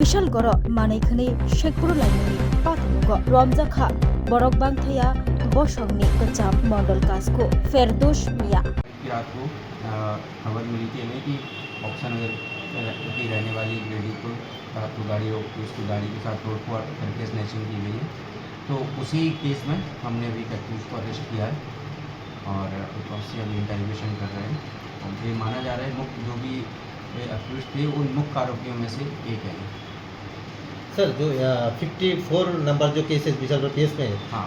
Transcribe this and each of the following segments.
বিশাল গড় মানাইখানি শেখপুর লাইননি পাথমুগ রমজাখা বরক বাংথায়া বসংনি कच्चा मॉडल कास्को फेरदोश मिया रात को खबर मिली थी हमें कि ऑप्शन अगर की रहने वाली एक लेडी को तो गाड़ी उसकी गाड़ी के साथ तोड़फोड़ करके स्नैचिंग की गई है। तो उसी केस में हमने अभी कत्यूस को अरेस्ट किया है और उससे अभी इंटरोगेशन कर रहे हैं। और ये माना जा रहा है मुख्य जो भी अक्यूज थे उन मुख्य आरोपियों में से एक है। सर जो 54 नंबर जो केसेस बिशनपुर केस में हाँ।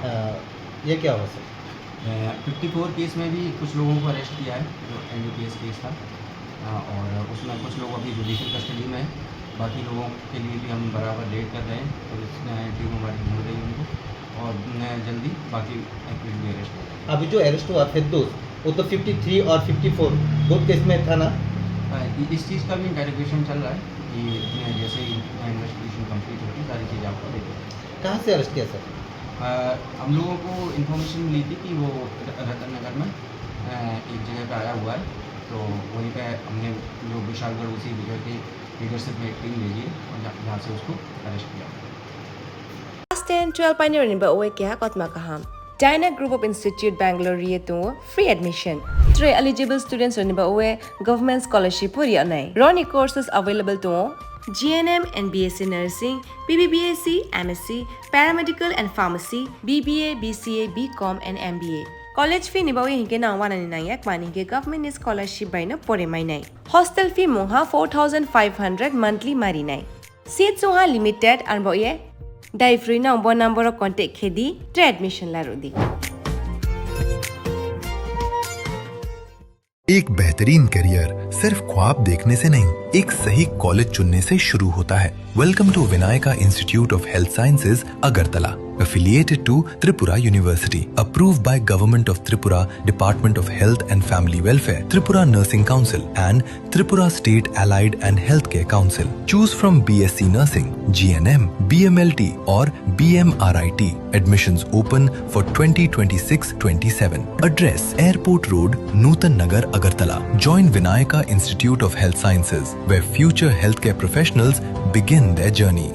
ये क्या हुआ सर? 54 केस में भी कुछ लोगों को अरेस्ट किया है जो NDPS केस था और उसमें कुछ लोग अभी जुडिशियल कस्टडी में है। बाकी लोगों के लिए भी हम बराबर वेट कर रहे हैं और टीम हमारी ढूंढ रही है उनको और जल्दी बाकी एक्यूज भी अरेस्ट हो जाएंगे। अभी जो अरेस्ट हुआ फिरदौस वो तो 53 और 54 दो केस में था ना? इस चीज़ का भी इंटरोगेशन चल रहा है कि जैसे ही इन्वेस्टिगेशन कंप्लीट होगी सारी चीज़ आपको देखें। कहाँ से अरेस्ट किया सर? हम लोगों को इन्फॉर्मेशन मिली थी कि वो रतन नगर में एक जगह पे आया हुआ है, तो वहीं पे हमने जो विशालगढ़ उसी जगह की लीडरशिप में एक टीम भेजी है और जहाँ से उसको अरेस्ट किया। Class 10-12 pioneering ba owe kya kotma kaham. Dyna Group of Institute Bangalore to free admission. 3 eligible students on ba owe government scholarship puri anai. Roni courses available to GNM and BSc Nursing, BBBSc, MSc, Paramedical and Pharmacy, BBA, BCA, BCom and MBA. College fee ni ba owe hinke na 199 yak mani ke government scholarship by no pore mai nai. Hostel fee moha 4500 monthly mari nai. Seats oha limited and ba owe डाई free number number contact खेदी ट्रे admission लारू दी। एक बेहतरीन career सिर्फ ख्वाब देखने से नहीं, एक सही कॉलेज चुनने से शुरू होता है। Welcome to Vinayaka Institute of Health Sciences Agartala, affiliated to Tripura University, approved by Government of Tripura, Department of Health and Family Welfare, Tripura Nursing Council and Tripura State Allied and Healthcare Council. Choose from BSc Nursing, GNM, BMLT or BMRIT. Admissions open for 2026-27. Address Airport Road, Nutan Nagar, Agartala. Join Vinayaka Institute of Health Sciences, where future healthcare professionals begin their journey.